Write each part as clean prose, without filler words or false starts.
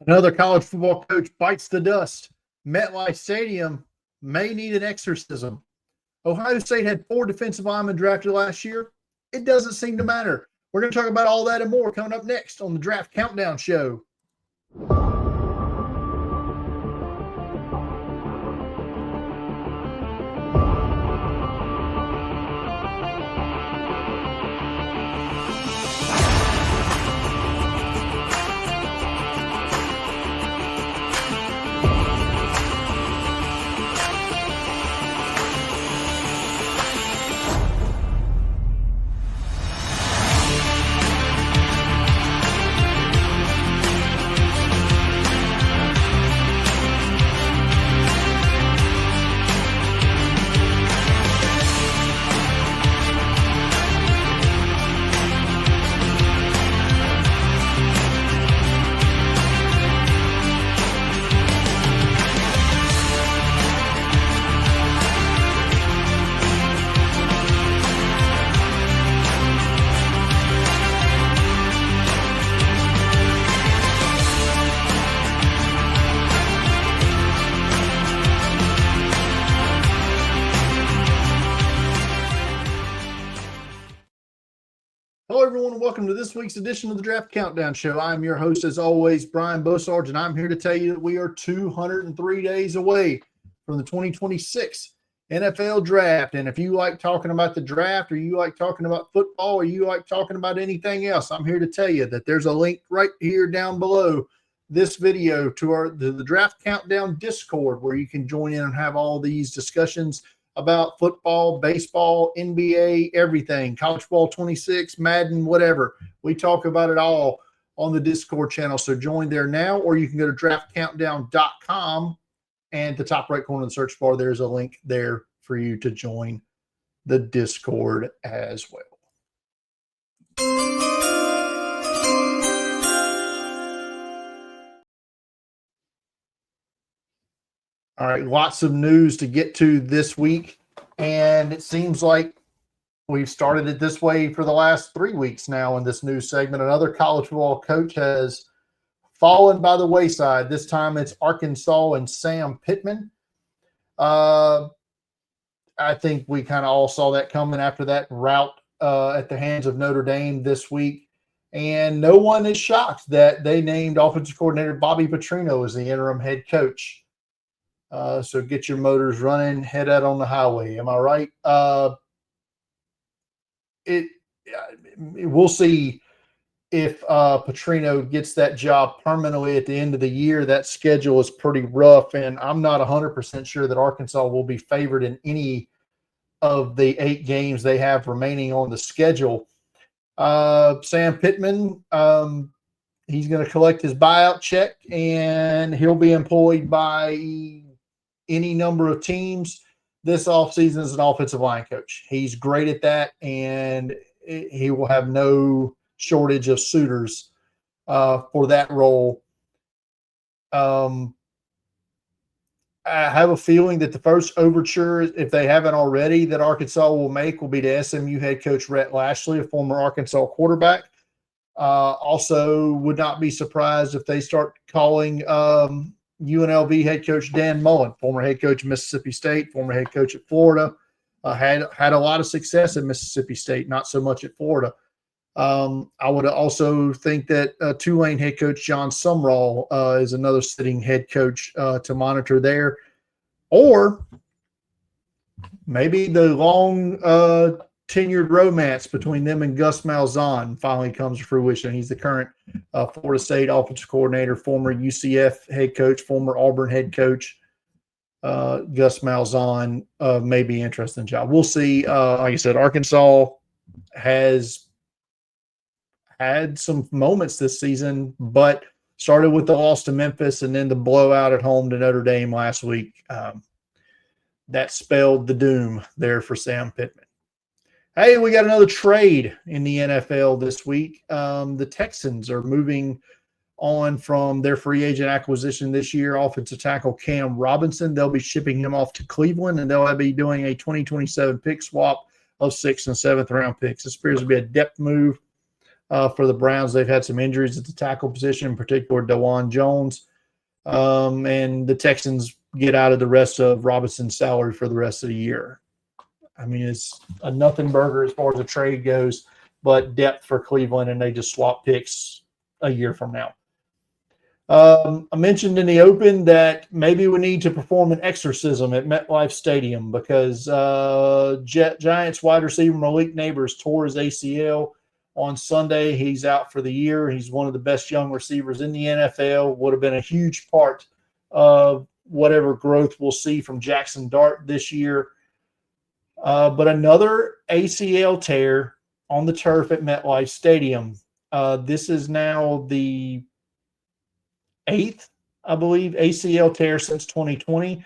Another college football coach bites the dust. MetLife Stadium may need an exorcism. Ohio State had 4 defensive linemen drafted last year. It doesn't seem to matter. We're going to talk about all that and more coming up next on the Draft Countdown Show. Hello, everyone. Welcome to this week's edition of the Draft Countdown Show. I'm your host, as always, Brian Bosarge, and I'm here to tell you that we are 203 days away from the 2026 NFL Draft. And if you like talking about the draft, or you like talking about football, or you like talking about anything else, I'm here to tell you that there's a link right here down below this video to the Draft Countdown Discord, where you can join in and have all these discussions about football, baseball, NBA, everything, college football 26, Madden, whatever. We talk about it all on the Discord channel. So join there now, or you can go to draftcountdown.com, and at the top right corner of the search bar, there's a link there for you to join the Discord as well. All right, lots of news to get to this week, and it seems like we've started it this way for the last 3 weeks now in this news segment. Another college football coach has fallen by the wayside. This time it's Arkansas and Sam Pittman. I think we kind of all saw that coming after that rout at the hands of Notre Dame this week, and no one is shocked that they named offensive coordinator Bobby Petrino as the interim head coach. So get your motors running, head out on the highway. Am I right? We'll see if Petrino gets that job permanently at the end of the year. That schedule is pretty rough, and I'm not 100% sure that Arkansas will be favored in any of the 8 games they have remaining on the schedule. Sam Pittman, he's going to collect his buyout check, and he'll be employed by any number of teams this offseason as an offensive line coach. He's great at that, and he will have no shortage of suitors for that role. I have a feeling that the first overture, if they haven't already, that Arkansas will make will be to SMU head coach Rhett Lashley, a former Arkansas quarterback. Also would not be surprised if they start calling UNLV head coach Dan Mullen, former head coach of Mississippi State, former head coach at Florida, had a lot of success at Mississippi State, not so much at Florida. I would also think that Tulane head coach John Sumrall is another sitting head coach to monitor there. Or maybe the long tenured romance between them and Gus Malzahn finally comes to fruition. He's the current Florida State offensive coordinator, former UCF head coach, former Auburn head coach. Gus Malzahn may be an interesting job. We'll see. Like I said, Arkansas has had some moments this season, but started with the loss to Memphis and then the blowout at home to Notre Dame last week. That spelled the doom there for Sam Pittman. Hey, we got another trade in the NFL this week. The Texans are moving on from their free agent acquisition this year, offensive tackle Cam Robinson. They'll be shipping him off to Cleveland, and they'll be doing a 2027 pick swap of 6th and 7th round picks. This appears to be a depth move for the Browns. They've had some injuries at the tackle position, in particular DeJuan Jones. And the Texans get out of the rest of Robinson's salary for the rest of the year. I mean, it's a nothing burger as far as the trade goes, but depth for Cleveland, and they just swap picks a year from now. I mentioned in the open that maybe we need to perform an exorcism at MetLife Stadium because Giants wide receiver Malik Neighbors tore his ACL on Sunday. He's out for the year. He's one of the best young receivers in the NFL. Would have been a huge part of whatever growth we'll see from Jackson Dart this year. But another ACL tear on the turf at MetLife Stadium. This is now the 8th, I believe, ACL tear since 2020.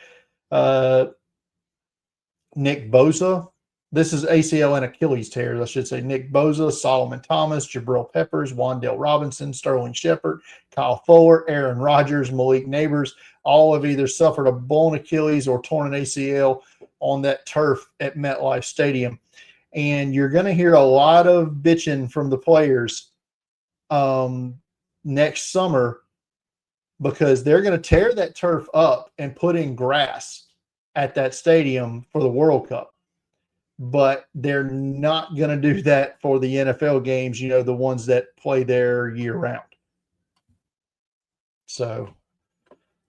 Nick Bosa. This is ACL and Achilles tears, I should say. Nick Bosa, Solomon Thomas, Jabril Peppers, Wan'Dale Robinson, Sterling Shepard, Kyle Fuller, Aaron Rodgers, Malik Neighbors, all have either suffered a blown Achilles or torn an ACL on that turf at MetLife Stadium. And you're going to hear a lot of bitching from the players next summer because they're going to tear that turf up and put in grass at that stadium for the World Cup. But they're not going to do that for the NFL games, you know, the ones that play there year-round. So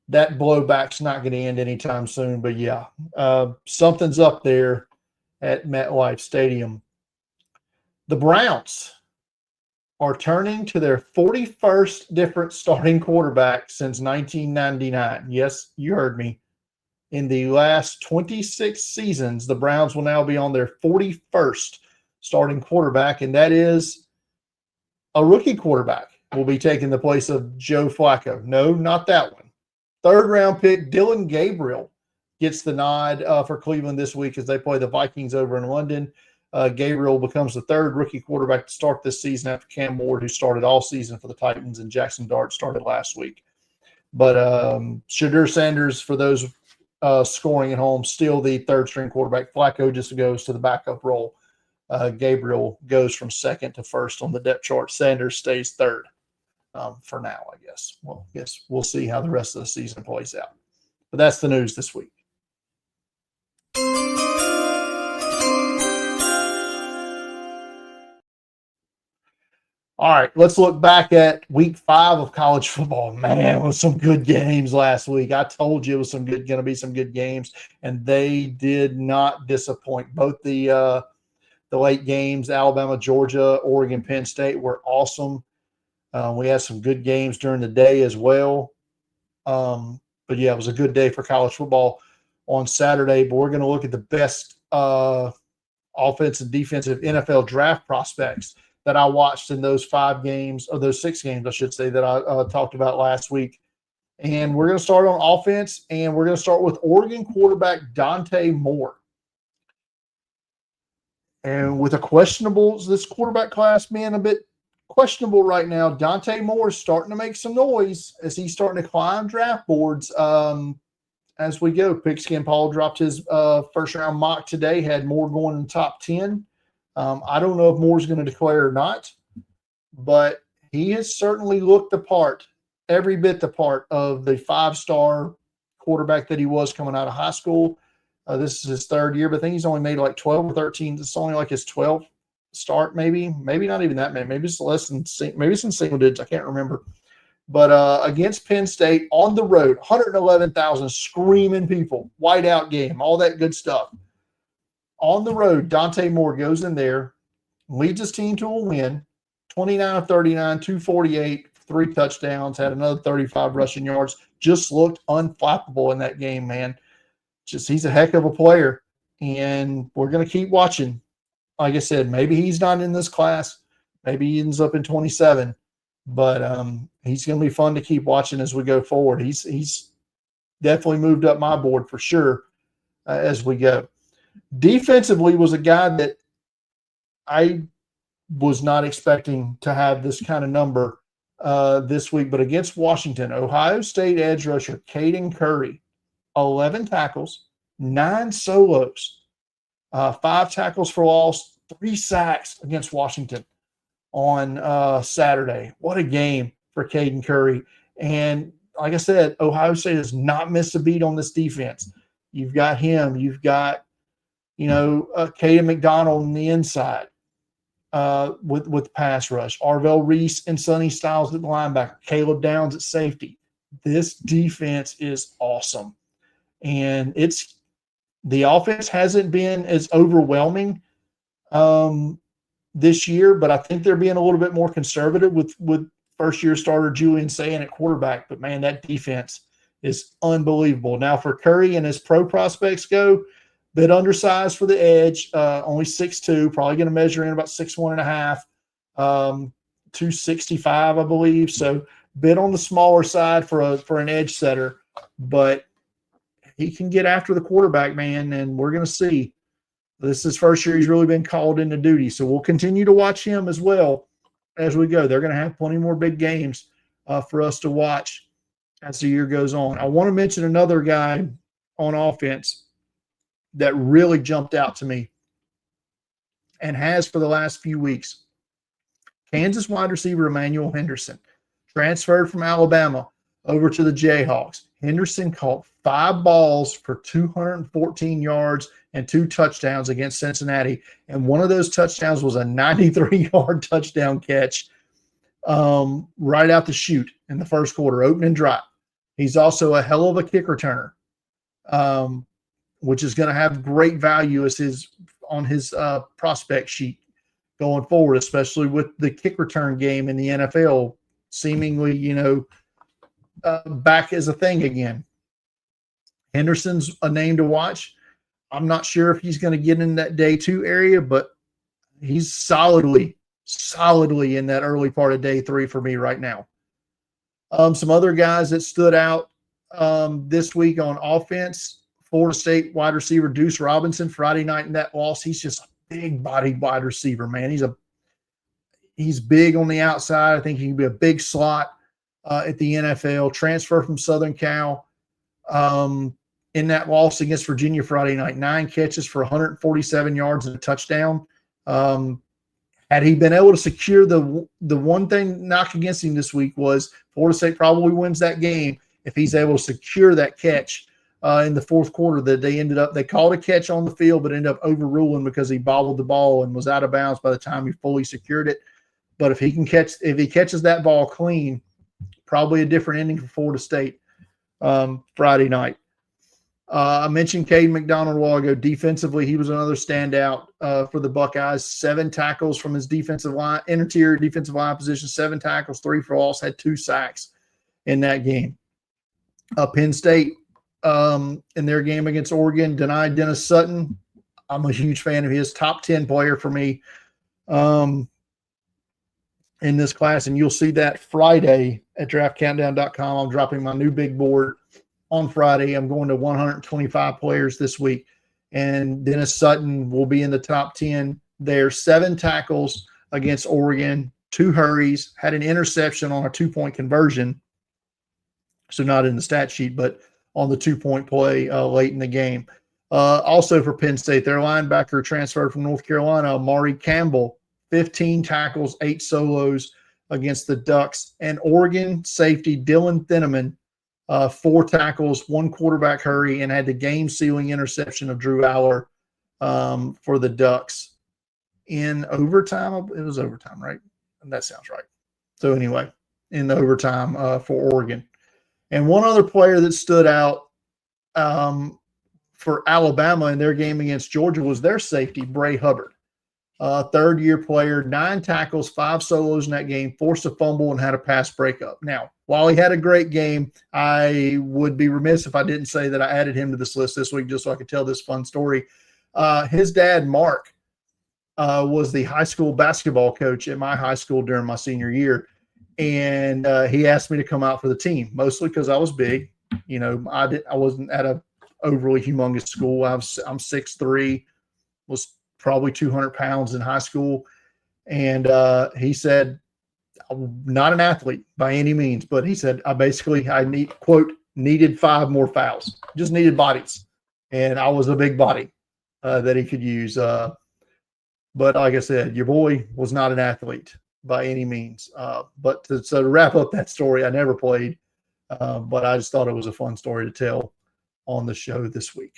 that blowback's not going to end anytime soon. But, yeah, something's up there at MetLife Stadium. The Browns are turning to their 41st different starting quarterback since 1999. Yes, you heard me. In the last 26 seasons, the Browns will now be on their 41st starting quarterback, and that is a rookie quarterback will be taking the place of Joe Flacco. No, not that one. Third-round pick Dillon Gabriel gets the nod for Cleveland this week as they play the Vikings over in London. Gabriel becomes the third rookie quarterback to start this season after Cam Ward, who started all season for the Titans, and Jackson Dart started last week. But Shadur Sanders, for those scoring at home, still the third-string quarterback. Flacco just goes to the backup role. Gabriel goes from second to first on the depth chart. Sanders stays third for now, I guess. Well, I guess we'll see how the rest of the season plays out. But that's the news this week. All right, let's look back at week 5 of college football. Man, it was some good games last week. I told you it was going to be some good games, and they did not disappoint. Both the late games, Alabama, Georgia, Oregon, Penn State, were awesome. We had some good games during the day as well. But, yeah, it was a good day for college football on Saturday. But we're going to look at the best offensive and defensive NFL draft prospects that I watched in those 5 games, or those 6 games, I should say, that I talked about last week. And we're going to start on offense, and we're going to start with Oregon quarterback Dante Moore. And with this quarterback class, man, a bit questionable right now. Dante Moore is starting to make some noise as he's starting to climb draft boards as we go. Pigskin Paul dropped his first-round mock today, had Moore going in the top 10. I don't know if Moore's going to declare or not, but he has certainly looked the part, every bit the part of the 5-star quarterback that he was coming out of high school. This is his 3rd year, but I think he's only made like 12 or 13. It's only like his 12th start, maybe not even that many. Maybe it's less than, maybe it's in single digits. I can't remember. But against Penn State on the road, 111,000 screaming people, whiteout game, all that good stuff. On the road, Dante Moore goes in there, leads his team to a win, 29 of 39, 248, 3 touchdowns, had another 35 rushing yards. Just looked unflappable in that game, man. He's a heck of a player, and we're going to keep watching. Like I said, maybe he's not in this class. Maybe he ends up in 27, but he's going to be fun to keep watching as we go forward. He's definitely moved up my board for sure as we go. Defensively was a guy that I was not expecting to have this kind of number this week, but against Washington, Ohio State edge rusher Caden Curry, 11 tackles, 9 solos, 5 tackles for loss, 3 sacks against Washington. on Saturday. What a game for Caden Curry. And like I said, Ohio State has not missed a beat on this defense. You've got him. You've got, Caden McDonald on the inside with pass rush. Arvell Reese and Sonny Styles at the linebacker. Caleb Downs at safety. This defense is awesome. And the offense hasn't been as overwhelming this year, but I think they're being a little bit more conservative with first-year starter Julian Sayin at quarterback. But, man, that defense is unbelievable. Now, for Curry and his pro prospects go, bit undersized for the edge, only 6'2", probably going to measure in about 6'1.5", 265, I believe. So, bit on the smaller side for an edge setter, but he can get after the quarterback, man, and we're going to see. This is his first year he's really been called into duty, so we'll continue to watch him as well as we go. They're going to have plenty more big games for us to watch as the year goes on. I want to mention another guy on offense that really jumped out to me and has for the last few weeks. Kansas wide receiver Emmanuel Henderson transferred from Alabama over to the Jayhawks. Henderson caught 5 balls for 214 yards and 2 touchdowns against Cincinnati. And one of those touchdowns was a 93-yard touchdown catch right out the chute in the first quarter, opening drive. He's also a hell of a kick returner, which is going to have great value on his prospect sheet going forward, especially with the kick return game in the NFL seemingly, back as a thing again. Henderson's a name to watch. I'm not sure if he's going to get in that day 2 area, but he's solidly in that early part of day 3 for me right now. Some other guys that stood out this week on offense, Florida State wide receiver Deuce Robinson, Friday night in that loss. He's just a big-bodied wide receiver, man. He's big on the outside. I think he can be a big slot at the NFL. Transfer from Southern Cal in that loss against Virginia Friday night. 9 catches for 147 yards and a touchdown. Had he been able to secure the one thing knock against him this week was Florida State probably wins that game if he's able to secure that catch in the fourth quarter that they called a catch on the field, but ended up overruling because he bobbled the ball and was out of bounds by the time he fully secured it. But if he catches that ball clean, probably a different ending for Florida State Friday night. I mentioned Caden McDonald a while ago. Defensively, he was another standout for the Buckeyes. 7 tackles from his defensive line, interior defensive line position, 7 tackles, 3 for loss, had 2 sacks in that game. Penn State, in their game against Oregon, denied Dennis Sutton. I'm a huge fan of his, top 10 player for me in this class, and you'll see that Friday at draftcountdown.com. I'm dropping my new big board on Friday. I'm going to 125 players this week, and Dennis Sutton will be in the top 10 there. 7 tackles against Oregon, 2 hurries, had an interception on a 2-point conversion, so not in the stat sheet, but on the 2-point play late in the game. Also for Penn State, their linebacker transferred from North Carolina, Amari Campbell, 15 tackles, 8 solos against the Ducks. And Oregon safety Dylan Gabriel, 4 tackles, 1 quarterback hurry, and had the game-sealing interception of Drew Aller for the Ducks in overtime. It was overtime, right? That sounds right. So anyway, in the overtime for Oregon. And one other player that stood out for Alabama in their game against Georgia was their safety, Bray Hubbard. 3rd-year player, 9 tackles, 5 solos in that game, forced a fumble and had a pass breakup. Now, while he had a great game, I would be remiss if I didn't say that I added him to this list this week just so I could tell this fun story. His dad, Mark, was the high school basketball coach at my high school during my senior year, and he asked me to come out for the team, mostly because I was big. I wasn't at a overly humongous school. I'm 6'3", was probably 200 pounds in high school. And he said, I'm not an athlete by any means, but he said, I needed 5 more fouls, just needed bodies. And I was a big body that he could use. But like I said, your boy was not an athlete. by any means. But to wrap up that story, I never played, but I just thought it was a fun story to tell on the show this week.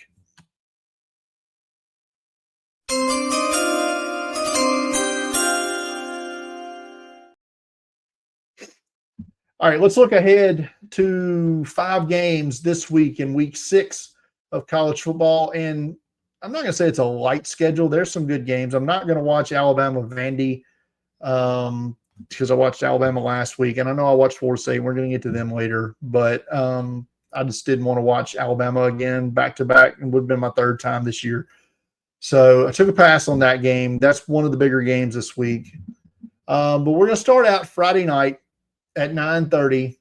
All right, let's look ahead to 5 games this week in week 6 of college football. And I'm not going to say it's a light schedule. There's some good games. I'm not going to watch Alabama Vandy because I watched Alabama last week. And I know I watched Florida State. We're going to get to them later. But I just didn't want to watch Alabama again back-to-back. It would have been my 3rd time this year. So I took a pass on that game. That's one of the bigger games this week. But we're going to start out Friday night at 9:30.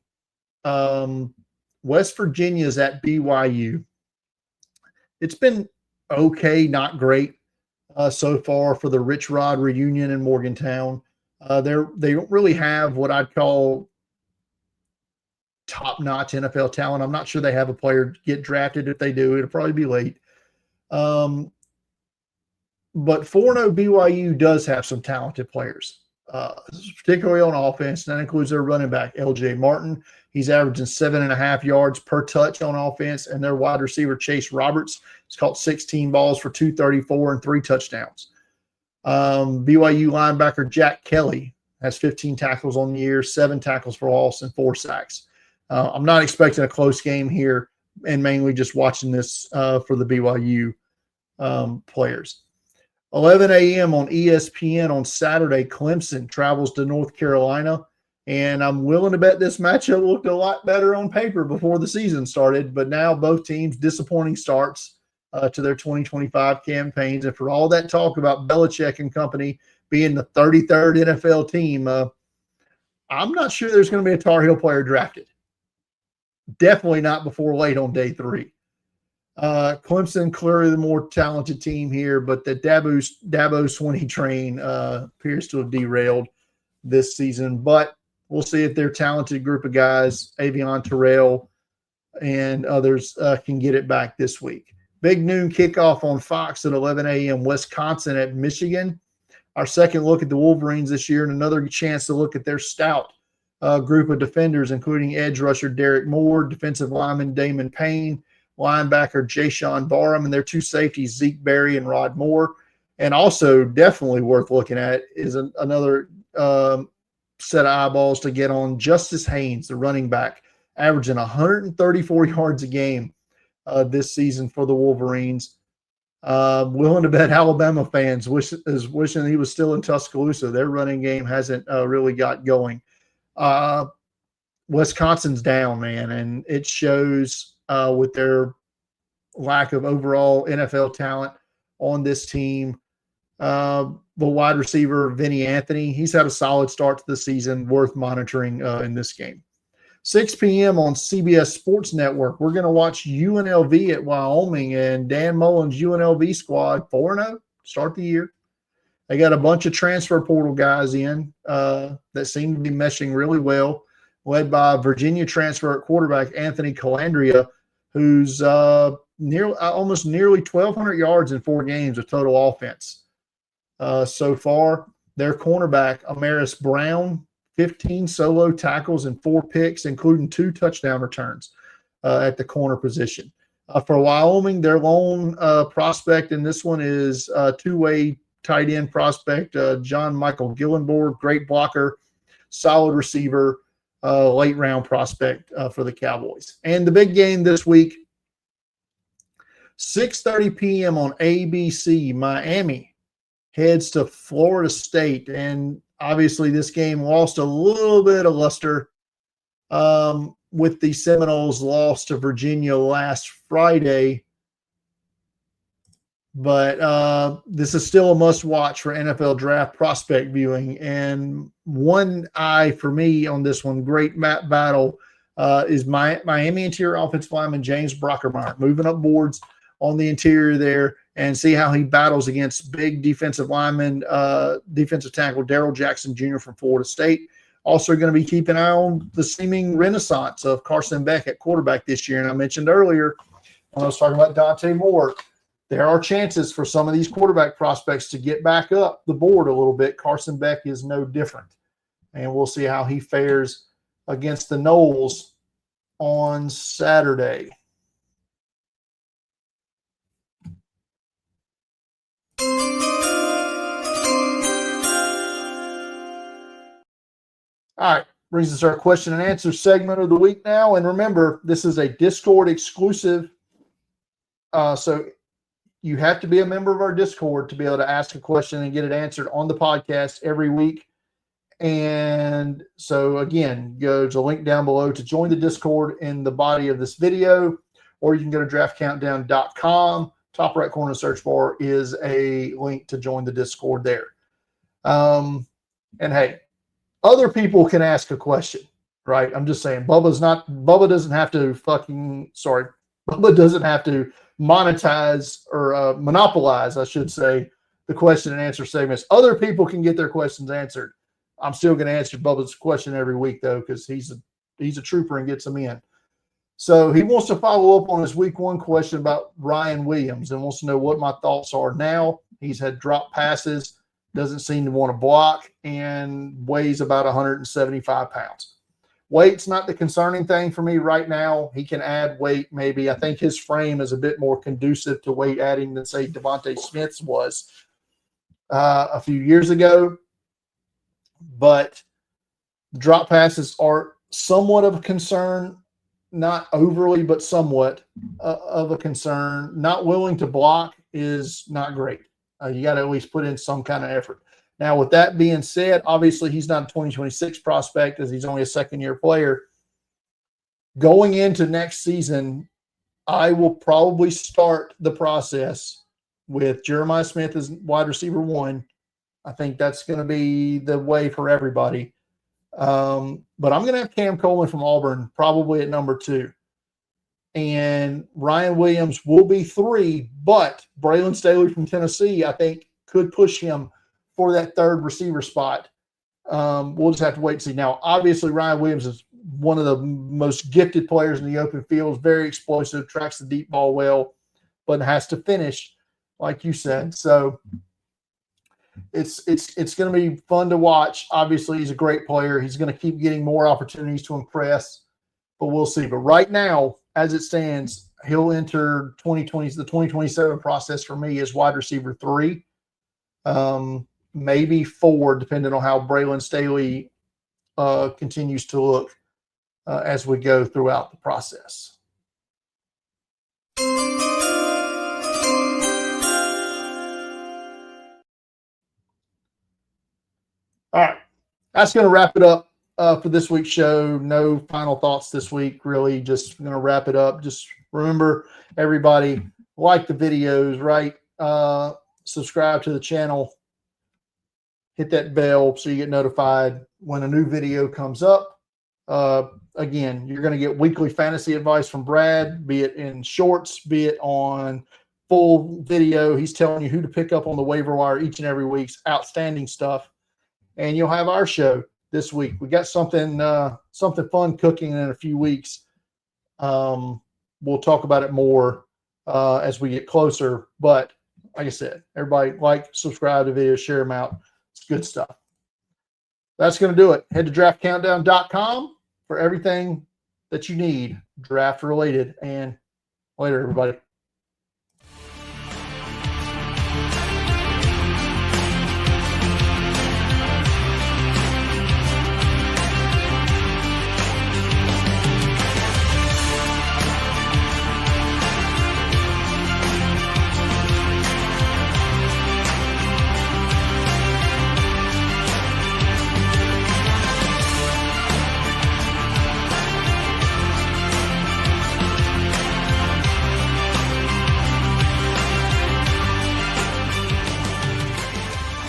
West Virginia is at BYU. It's been okay, not great so far for the Rich Rod reunion in Morgantown. They don't really have what I'd call top-notch NFL talent. I'm not sure they have a player get drafted. If they do, it'll probably be late. But 4-0 BYU does have some talented players, particularly on offense. That includes their running back, LJ Martin. He's averaging 7.5 yards per touch on offense, and their wide receiver, Chase Roberts, has caught 16 balls for 234 and 3 touchdowns. BYU linebacker Jack Kelly has 15 tackles on the year, 7 tackles for loss, and 4 sacks. I'm not expecting a close game here, and mainly just watching this for the BYU players. 11 a.m. on ESPN on Saturday, Clemson travels to North Carolina. And I'm willing to bet this matchup looked a lot better on paper before the season started. But now both teams disappointing starts to their 2025 campaigns. And for all that talk about Belichick and company being the 33rd NFL team, I'm not sure there's going to be a Tar Heel player drafted. Definitely not before late on day 3. Clemson, clearly the more talented team here, but the Dabo Swinney train appears to have derailed this season. But we'll see if their talented group of guys, Avion Terrell and others, can get it back this week. Big noon kickoff on Fox at 11 a.m. Wisconsin at Michigan. Our second look at the Wolverines this year and another chance to look at their stout group of defenders, including edge rusher Derek Moore, defensive lineman Damon Payne, linebacker Jayshon Barham, and their 2 safeties, Zeke Berry and Rod Moore. And also definitely worth looking at is another set of eyeballs to get on Justice Haynes, the running back, averaging 134 yards a game this season for the Wolverines. Willing to bet Alabama fans wishing he was still in Tuscaloosa. Their running game hasn't really got going. Wisconsin's down, man, and it shows with their lack of overall NFL talent on this team. The wide receiver, Vinny Anthony, he's had a solid start to the season, worth monitoring in this game. 6 p.m. on CBS Sports Network, we're going to watch UNLV at Wyoming, and Dan Mullen's UNLV squad, 4-0, start the year. They got a bunch of transfer portal guys in that seem to be meshing really well, led by Virginia transfer at quarterback Anthony Calandria, who's almost nearly 1,200 yards in 4 games of total offense. So far, their cornerback, Amaris Brown, 15 solo tackles and 4 picks, including 2 touchdown returns at the corner position. For Wyoming, their lone prospect in this one is two-way tight end prospect John Michael Gillenborg, great blocker, solid receiver, late-round prospect for the Cowboys. And the big game this week, 6:30 p.m. on ABC, Miami heads to Florida State. And obviously this game lost a little bit of luster with the Seminoles' loss to Virginia last Friday. But this is still a must-watch for NFL draft prospect viewing. And one eye for me on this one, great map battle, is Miami interior offensive lineman James Brockermeyer, moving up boards on the interior there, and see how he battles against big defensive lineman, defensive tackle Darrell Jackson Jr. from Florida State. Also going to be keeping an eye on the seeming renaissance of Carson Beck at quarterback this year. And I mentioned earlier when I was talking about Dante Moore, there are chances for some of these quarterback prospects to get back up the board a little bit. Carson Beck is no different. and we'll see how he fares against the Noles on Saturday. All right, brings us our question and answer segment of the week now. And remember, this is a Discord exclusive. So you have to be a member of our Discord to be able to ask a question and get it answered on the podcast every week. And so, again, go to the link down below to join the Discord in the body of this video, or you can go to draftcountdown.com. Top right corner search bar is a link to join the Discord there. And hey, other people can ask a question, right? I'm just saying, Bubba doesn't have to monetize or monopolize, I should say, the question and answer segments. Other people can get their questions answered. I'm still going to answer Bubba's question every week, though, because he's a trooper and gets them in. So he wants to follow up on his week 1 question about Ryan Wiliams and wants to know what my thoughts are now. He's had drop passes, doesn't seem to want to block, and weighs about 175 pounds. Weight's not the concerning thing for me right now. He can add weight maybe. I think his frame is a bit more conducive to weight adding than, say, Devontae Smith's was a few years ago. But drop passes are somewhat of a concern, not overly, but somewhat of a concern. Not willing to block is not great. You got to at least put in some kind of effort. Now, with that being said, obviously he's not a 2026 prospect as he's only a second-year player. Going into next season, I will probably start the process with Jeremiah Smith as wide receiver 1. I think that's going to be the way for everybody. But I'm going to have Cam Coleman from Auburn probably at number 2. And Ryan Wiliams will be 3, but Braylon Staley from Tennessee, I think, could push him for that 3rd receiver spot. We'll just have to wait and see. Now, obviously, Ryan Wiliams is one of the most gifted players in the open field, very explosive, tracks the deep ball well, but has to finish, like you said. So it's going to be fun to watch. Obviously, he's a great player. He's going to keep getting more opportunities to impress, but we'll see. But right now, as it stands, he'll enter the 2027 process for me as wide receiver 3, maybe 4, depending on how Braylon Staley continues to look as we go throughout the process. All right, that's going to wrap it up for this week's show. No final thoughts this week, really. Just going to wrap it up. Just remember, everybody, like the videos, right? Subscribe to the channel. Hit that bell so you get notified when a new video comes up. Again, you're going to get weekly fantasy advice from Brad, be it in shorts, be it on full video. He's telling you who to pick up on the waiver wire each and every week. Outstanding stuff. And you'll have our show this week. We got something fun cooking in a few weeks. We'll talk about it more as we get closer. But like I said, everybody subscribe to videos, share them out. It's good stuff. That's going to do it. Head to draftcountdown.com for everything that you need draft related. And later, everybody.